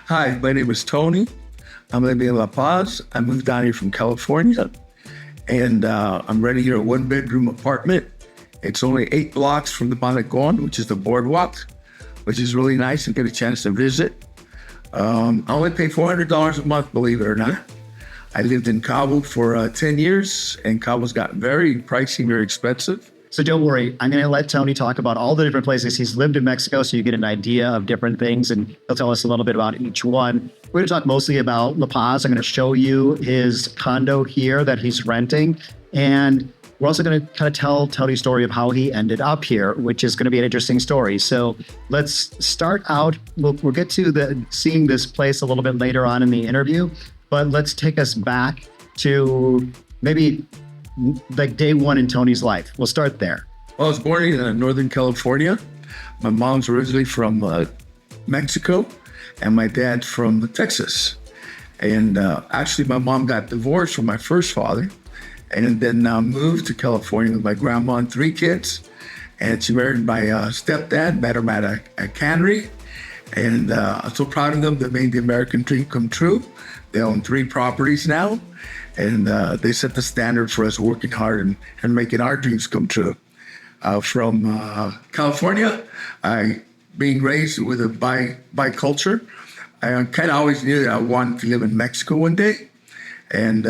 Hi, my name is Tony. I'm living in La Paz. I moved down here from California, and I'm renting here a one-bedroom apartment. It's only 8 blocks from the Malecón, which is the boardwalk, which is really nice and get a chance to visit. I only pay $400 a month, believe it or not. I lived in Cabo for 10 years, and Cabo's got very pricey, very expensive. So don't worry, I'm going to let Tony talk about all the different places he's lived in Mexico so you get an idea of different things, and he'll tell us a little bit about each one. We're going to talk mostly about La Paz. I'm going to show you his condo here that he's renting, and we're also going to kind of tell Tony's story of how he ended up here, which is going to be an interesting story. So let's start out. We'll get to seeing this place a little bit later on in the interview, but let's take us back to maybe like day one in Tony's life. We'll start there. Well, I was born in Northern California. My mom's originally from Mexico, and my dad's from Texas. And actually, my mom got divorced from my first father, and then moved to California with my grandma and 3 kids. And she married my stepdad, met him at a cannery. And I'm so proud of them. They made the American dream come true. They own 3 properties now. And they set the standard for us working hard and making our dreams come true. From California, being raised with a bi culture, I kind of always knew that I wanted to live in Mexico one day. And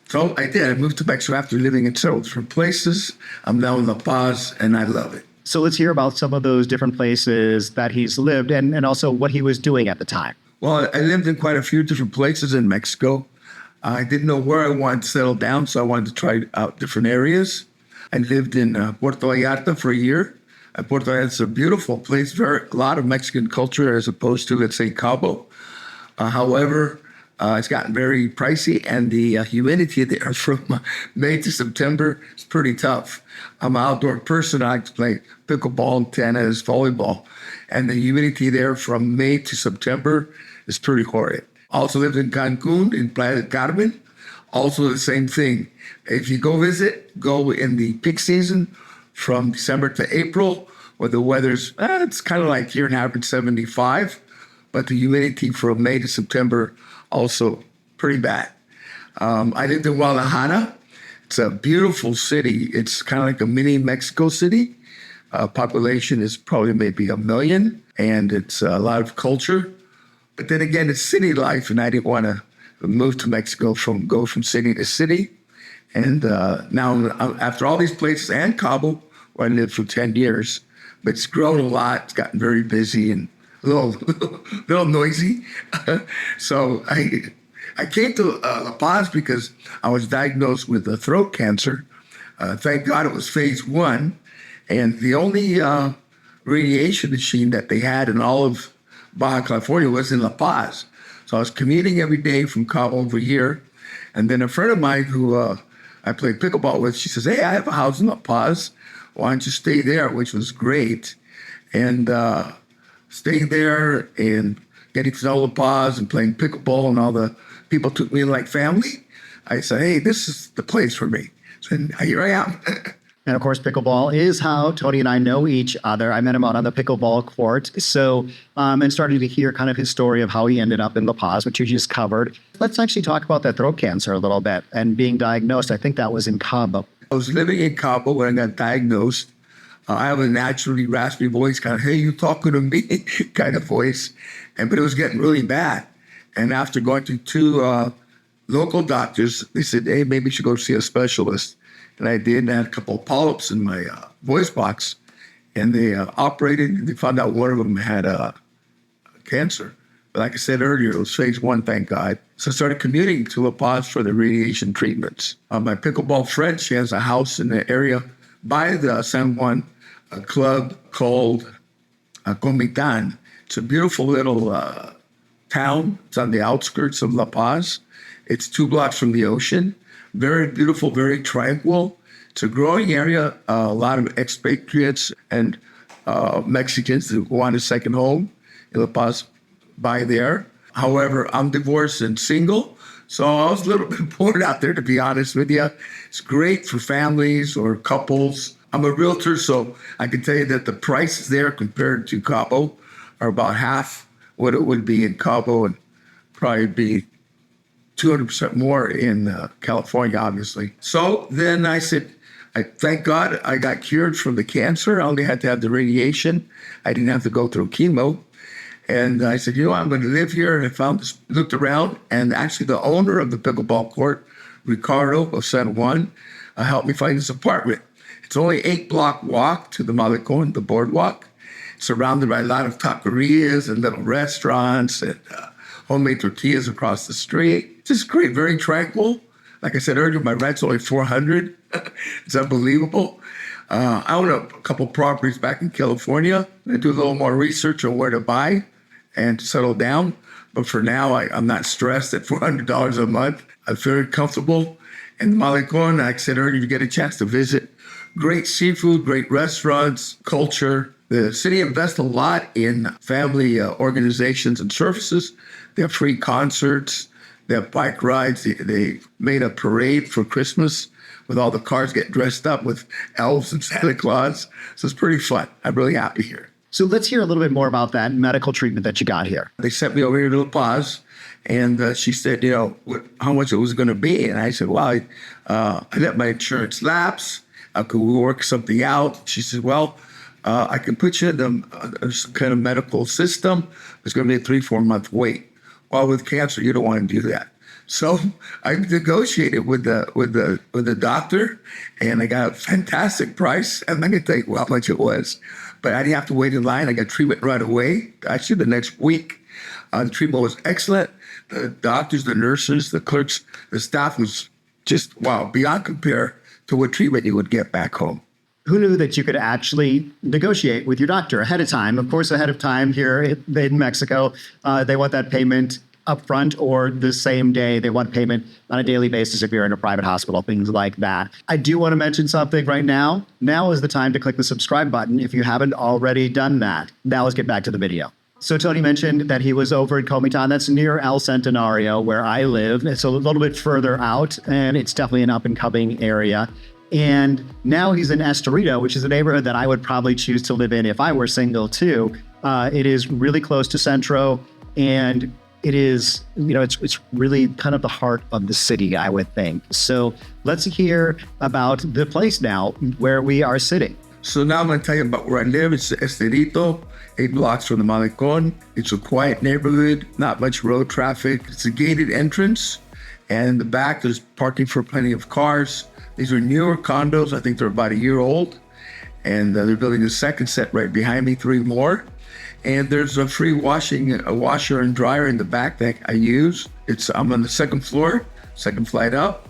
so I did. I moved to Mexico after living in several different places. I'm now in La Paz, and I love it. So let's hear about some of those different places that he's lived and also what he was doing at the time. Well, I lived in quite a few different places in Mexico. I didn't know where I wanted to settle down, so I wanted to try out different areas. I lived in Puerto Vallarta for a year. Puerto Vallarta is a beautiful place, a lot of Mexican culture as opposed to, let's say, Cabo. However, it's gotten very pricey, and the humidity there from May to September is pretty tough. I'm an outdoor person. I play pickleball, tennis, volleyball, and the humidity there from May to September is pretty horrid. Also lived in Cancun, in Playa, Carmen. Also the same thing. If you go visit, go in the peak season from December to April, where the weather's, it's kind of like here in average 75, but the humidity from May to September also pretty bad. I lived in Guadalajara. It's a beautiful city. It's kind of like a mini Mexico City. Population is probably maybe 1 million, and it's a lot of culture. But then again, it's city life, and I didn't want to move to Mexico go from city to city. And now, after all these places and Cabo, where I lived for 10 years, but it's grown a lot. It's gotten very busy and a little noisy. So I came to La Paz because I was diagnosed with throat cancer. Thank God it was phase 1. And the only radiation machine that they had in all of Baja California was in La Paz. So I was commuting every day from Cabo over here. And then a friend of mine who I played pickleball with, she says, hey, I have a house in La Paz. Why don't you stay there? Which was great. And staying there and getting to know La Paz and playing pickleball, and all the people took me like family. I said, hey, this is the place for me. So here I am. And of course, pickleball is how Tony and I know each other. I met him out on the pickleball court. So, and starting to hear kind of his story of how he ended up in La Paz, which you just covered. Let's actually talk about that throat cancer a little bit and being diagnosed. I think that was in Cabo. I was living in Cabo when I got diagnosed. I have a naturally raspy voice, kind of, hey, you talking to me kind of voice. But it was getting really bad. And after going to 2 local doctors, they said, hey, maybe you should go see a specialist. And I did, and I had a couple of polyps in my voice box. And they operated, and they found out one of them had cancer. But like I said earlier, it was phase 1, thank God. So I started commuting to La Paz for the radiation treatments. My pickleball friend, she has a house in the area by the San Juan, a club called Comitán. It's a beautiful little town. It's on the outskirts of La Paz. It's 2 blocks from the ocean. Very beautiful, very tranquil. It's a growing area. A lot of expatriates and Mexicans who want a second home in La Paz buy there. However, I'm divorced and single, so I was a little bit bored out there, to be honest with you. It's great for families or couples. I'm a realtor, so I can tell you that the prices there compared to Cabo are about half what it would be in Cabo, and probably be 200% more in California, obviously. So then I said, thank God I got cured from the cancer. I only had to have the radiation. I didn't have to go through chemo. And I said, I'm going to live here. And I found this, looked around, and actually the owner of the pickleball court, Ricardo of San Juan, helped me find this apartment. It's only 8-block walk to the Malecón, the boardwalk, surrounded by a lot of taquerias and little restaurants and homemade tortillas across the street. Just great, very tranquil. Like I said earlier, my rent's only $400. It's unbelievable. I own a couple properties back in California. I do a little more research on where to buy and to settle down. But for now, I'm not stressed at $400 a month. I'm very comfortable. And Malecón, like I said earlier, you get a chance to visit. Great seafood, great restaurants, culture. The city invests a lot in family organizations and services. They have free concerts. They have bike rides. They made a parade for Christmas with all the cars getting dressed up with elves and Santa Claus. So it's pretty fun. I'm really happy here. So let's hear a little bit more about that medical treatment that you got here. They sent me over here to La Paz, and she said, how much it was going to be. And I said, well, I let my insurance lapse. Could we work something out? She said, well, I can put you in some kind of medical system. There's going to be a 3-4 month wait. Well, with cancer, you don't want to do that. So I negotiated with the doctor, and I got a fantastic price. I'm not going to tell you how much it was, but I didn't have to wait in line. I got treatment right away. Actually, the next week, the treatment was excellent. The doctors, the nurses, the clerks, the staff was just, wow, beyond compare to what treatment you would get back home. Who knew that you could actually negotiate with your doctor ahead of time? Of course, ahead of time here in Mexico, they want that payment upfront or the same day. They want payment on a daily basis if you're in a private hospital, things like that. I do want to mention something right now. Now is the time to click the subscribe button if you haven't already done that. Now let's get back to the video. So Tony mentioned that he was over in Comitan. That's near El Centenario, where I live. It's a little bit further out, and it's definitely an up-and-coming area. And now he's in Estorito, which is a neighborhood that I would probably choose to live in if I were single too. It is really close to Centro, and it is, it's really kind of the heart of the city, I would think. So let's hear about the place now where we are sitting. So now I'm going to tell you about where I live. It's Estorito, 8 blocks from the Malecón. It's a quiet neighborhood, not much road traffic. It's a gated entrance, and in the back there's parking for plenty of cars. These are newer condos. I think they're about a year old. And they're building a second set right behind me, 3 more. And there's a free a washer and dryer in the back that I use. I'm on the second floor, second flight up.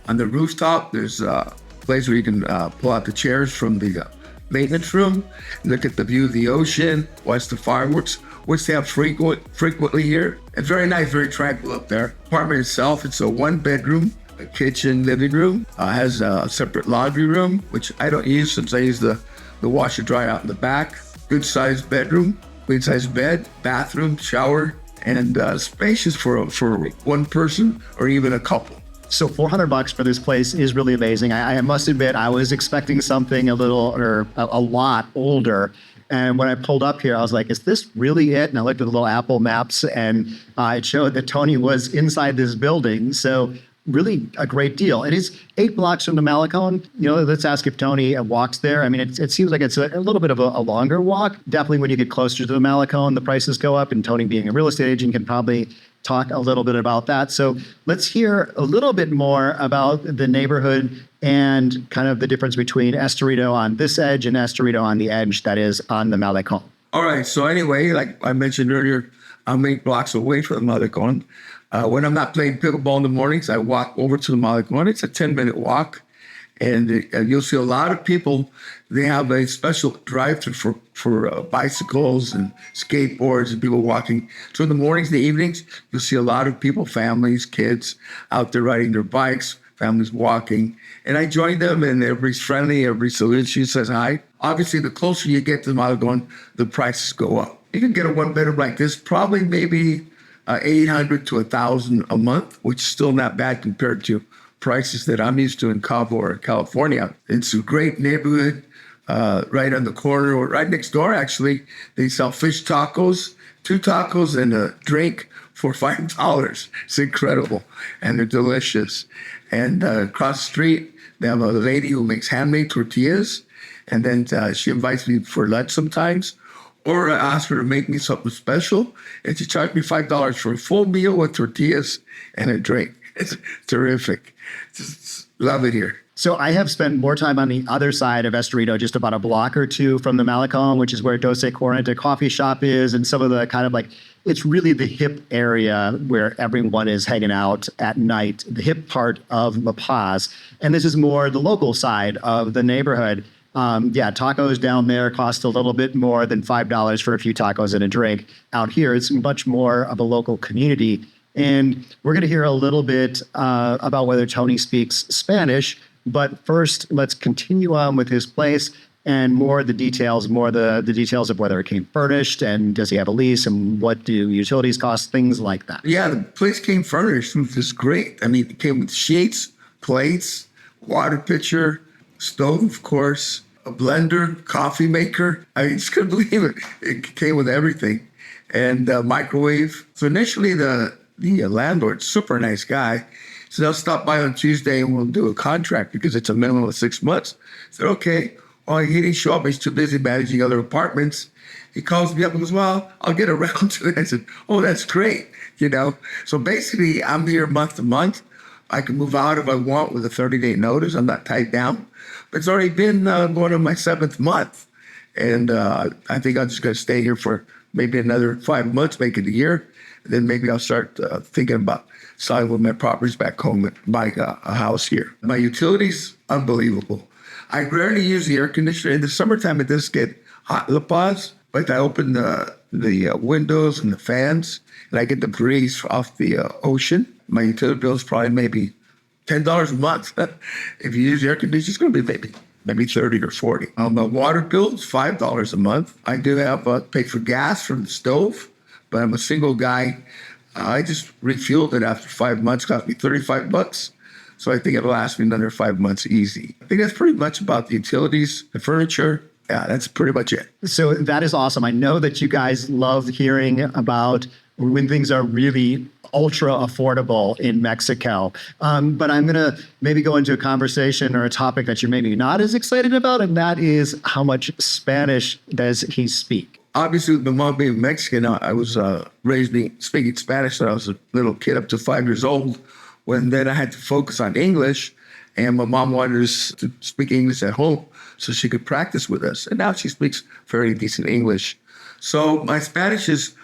On the rooftop, there's a place where you can pull out the chairs from the maintenance room, look at the view of the ocean, watch the fireworks, which they have frequently here. It's very nice, very tranquil up there. Apartment itself, it's a 1-bedroom. A kitchen, living room, has a separate laundry room, which I don't use since I use the washer dryer out in the back. Good sized bedroom, queen size bed, bathroom, shower, and spacious for one person or even a couple. So $400 for this place is really amazing. I must admit, I was expecting something a lot older. And when I pulled up here, I was like, is this really it? And I looked at the little Apple Maps, and it showed that Tony was inside this building. So really a great deal. It is 8 blocks from the Malecón. Let's ask if Tony walks there. I mean, it seems like it's a little bit of a longer walk. Definitely when you get closer to the Malecón, the prices go up, and Tony being a real estate agent can probably talk a little bit about that. So let's hear a little bit more about the neighborhood and kind of the difference between Estorito on this edge and Estorito on the edge that is on the Malecón. All right. So anyway, like I mentioned earlier, I'm 8 blocks away from the Malecón. When I'm not playing pickleball in the mornings, I walk over to the Malecón. It's a 10-minute walk, and you'll see a lot of people. They have a special drive-through for bicycles and skateboards and people walking. So in the mornings and the evenings, you'll see a lot of people, families, kids, out there riding their bikes, families walking. And I join them, and everybody's friendly, everybody salutes you, says hi. Obviously, the closer you get to the Malecón, the prices go up. You can get a 1-bedroom like this, probably maybe $800 to $1,000 a month, which is still not bad compared to prices that I'm used to in Cabo or California. It's a great neighborhood, right on the corner or right next door, actually. They sell fish tacos. 2 tacos and a drink for $5. It's incredible. And they're delicious. And across the street, they have a lady who makes handmade tortillas. And then she invites me for lunch sometimes. Or I ask her to make me something special. And she charged me $5 for a full meal with tortillas and a drink. It's terrific. Just love it here. So I have spent more time on the other side of Estorito, just about a block or two from the Malecón, which is where Doce Quarenta coffee shop is, and some of the kind of like, it's really the hip area where everyone is hanging out at night, the hip part of La Paz. And this is more the local side of the neighborhood. Tacos down there cost a little bit more than $5 for a few tacos and a drink. Out here, it's much more of a local community. And we're going to hear a little bit about whether Tony speaks Spanish. But first, let's continue on with his place and more the details of whether it came furnished and does he have a lease and what do utilities cost, things like that. Yeah, the place came furnished, which is great. I mean, it came with sheets, plates, water pitcher, stove, of course, a blender, coffee maker. I just couldn't believe it. It came with everything. And microwave. So initially, the landlord, super nice guy, said, I'll stop by on Tuesday and we'll do a contract because it's a minimum of 6 months. I said, okay. Well, he didn't show up. He's too busy managing other apartments. He calls me up and goes, well, I'll get around to it. I said, oh, that's great. So basically, I'm here month to month. I can move out if I want with a 30-day notice. I'm not tied down. But it's already been going on my 7th month. And I think I'm just going to stay here for maybe another 5 months, make it a year. And then maybe I'll start thinking about selling one of my properties back home and buying a house here. My utilities, unbelievable. I rarely use the air conditioner. In the summertime, it does get hot in La Paz, but I open the windows and the fans, and I get the breeze off the ocean. My utility bill is probably maybe $10 a month. If you use the air conditioner, it's going to be maybe 30 or 40. My water bill is $5 a month. I do have pay for gas from the stove, but I'm a single guy. I just refueled it after 5 months, cost me $35. So I think it'll last me another 5 months easy. I think that's pretty much about the utilities, the furniture. Yeah, that's pretty much it. So that is awesome. I know that you guys love hearing about when things are really ultra affordable in Mexico. But I'm going to maybe go into a conversation or a topic that you're maybe not as excited about, and that is how much Spanish does he speak? Obviously, with my mom being Mexican, I was raised speaking Spanish when I was a little kid up to 5 years old. When then I had to focus on English, and my mom wanted us to speak English at home so she could practice with us. And now she speaks very decent English. So my Spanish is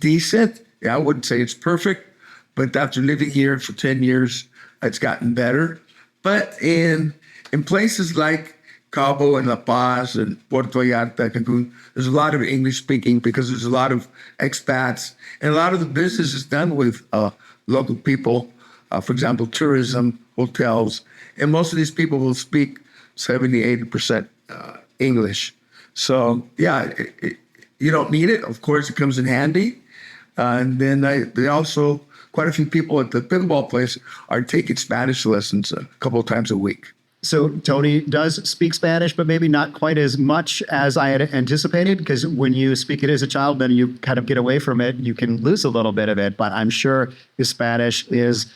decent. Yeah, I wouldn't say it's perfect, but after living here for 10 years, it's gotten better. But in places like Cabo and La Paz and Puerto, Cancun, there's a lot of English speaking because there's a lot of expats, and a lot of the business is done with local people. For example, tourism, hotels, and most of these people will speak 70, 80% English. So yeah, you don't need it. Of course, it comes in handy. And then they also, quite a few people at the pickleball place are taking Spanish lessons a couple of times a week. So Tony does speak Spanish, but maybe not quite as much as I had anticipated, because when you speak it as a child, then you kind of get away from it. You can lose a little bit of it, but I'm sure his Spanish is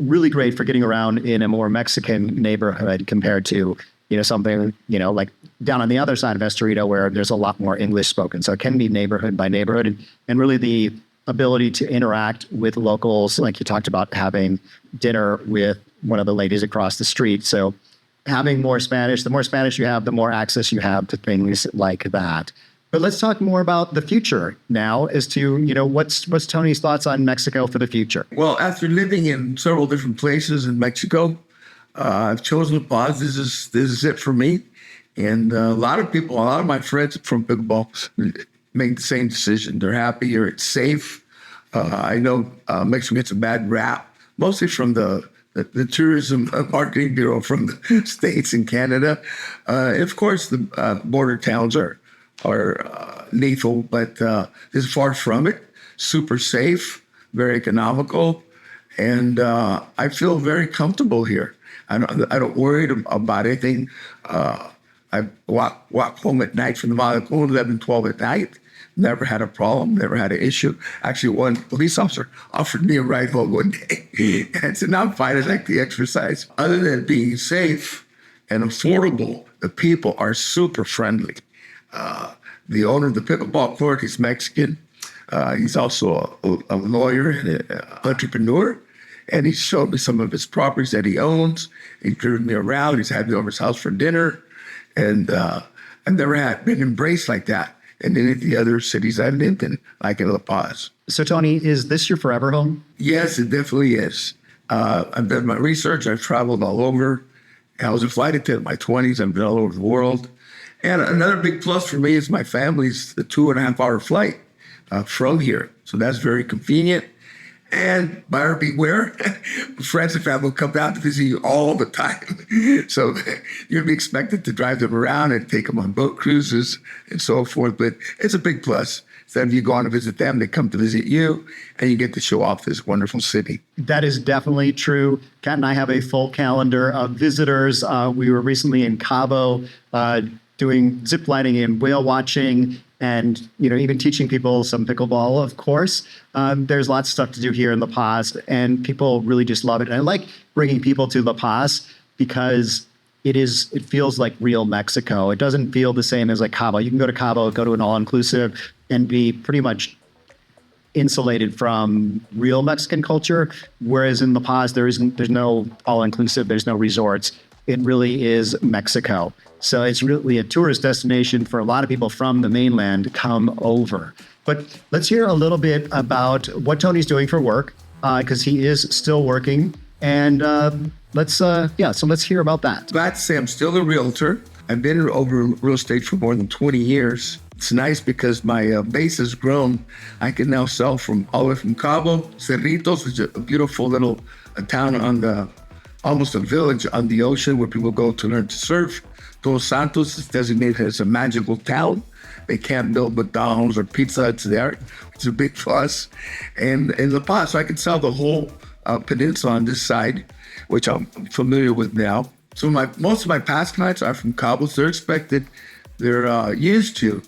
really great for getting around in a more Mexican neighborhood compared to, something, like down on the other side of Estorito where there's a lot more English spoken. So it can be neighborhood by neighborhood, and really the ability to interact with locals, like you talked about having dinner with one of the ladies across the street. So having more Spanish, the more Spanish you have, the more access you have to things like that. But let's talk more about the future now as to, what's Tony's thoughts on Mexico for the future? Well, after living in several different places in Mexico, I've chosen La Paz. This is it for me. And a lot of my friends from pickleball make the same decision. They're happy here. It's safe. I know Mexico gets a bad rap, mostly from the tourism marketing bureau from the States and Canada. Of course, the border towns are lethal, but this is far from it. Super safe, very economical, and I feel very comfortable here. I don't worry about anything. I walk home at night from the Malecón, 11, 12 at night. Never had a problem, never had an issue. Actually, one police officer offered me a ride home one day. And I said, no, I'm fine. I like the exercise. Other than being safe and affordable, the people are super friendly. The owner of the pickleball court, he's Mexican. He's also a lawyer and an entrepreneur. And he showed me some of his properties that he owns. He driven me around. He's had me over his house for dinner. And I've never been embraced like that in any of the other cities I've lived in, like in La Paz. So, Tony, is this your forever home? Yes, it definitely is. I've done my research. I've traveled all over. I was a flight attendant in my 20s. I've been all over the world. And another big plus for me is my family's the 2.5-hour flight from here. So that's very convenient. And buyer beware, friends and family will come down to visit you all the time. So you'll be expected to drive them around and take them on boat cruises and so forth. But it's a big plus. Instead of you going to visit them, they come to visit you, and you get to show off this wonderful city. That is definitely true. Kat and I have a full calendar of visitors. We were recently in Cabo doing zip lining and whale watching, and even teaching people some pickleball, of course. There's lots of stuff to do here in La Paz, and people really just love it. And I like bringing people to La Paz because it feels like real Mexico. It doesn't feel the same as like Cabo. You can go to Cabo, go to an all-inclusive, and be pretty much insulated from real Mexican culture. Whereas in La Paz, there's no all-inclusive, there's no resorts. It really is Mexico. So it's really a tourist destination for a lot of people from the mainland to come over. But let's hear a little bit about what Tony's doing for work, because he is still working. And let's hear about that. Glad to say I'm still a realtor. I've been over real estate for more than 20 years. It's nice because my base has grown. I can now sell from all the way from Cabo, Cerritos, which is a beautiful little town on almost a village on the ocean where people go to learn to surf. Todos Santos is designated as a magical town. They can't build McDonald's or Pizza Huts there, which is a big plus. And in La Paz, so I can sell the whole peninsula on this side, which I'm familiar with now. So most of my past clients are from Cabo, so they're used to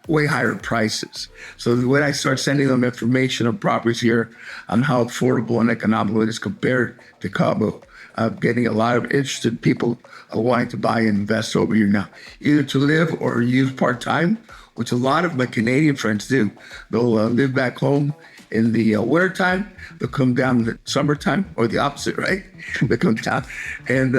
way higher prices. So when I start sending them information of properties here on how affordable and economical it is compared to Cabo, I'm getting a lot of interested people wanting to buy and invest over here now, either to live or use part-time, which a lot of my Canadian friends do. They'll live back home in the wintertime. They'll come down in the summertime, or the opposite, right? They come down and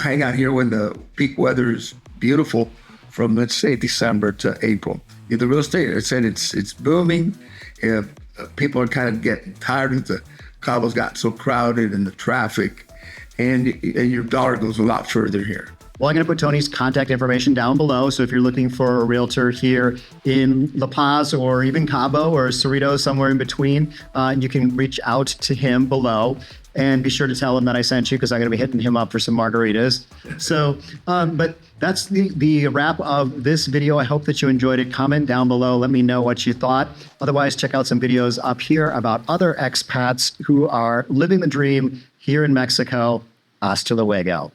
hang out here when the peak weather is beautiful, from, let's say, December to April. The real estate, I said, it's booming. People are kind of getting tired of the Cabo's got so crowded and the traffic, and your dollar goes a lot further here. Well, I'm going to put Tony's contact information down below. So if you're looking for a realtor here in La Paz or even Cabo or Cerritos, somewhere in between, you can reach out to him below. And be sure to tell him that I sent you, because I'm going to be hitting him up for some margaritas. So, but that's the wrap of this video. I hope that you enjoyed it. Comment down below. Let me know what you thought. Otherwise, check out some videos up here about other expats who are living the dream here in Mexico. Hasta luego.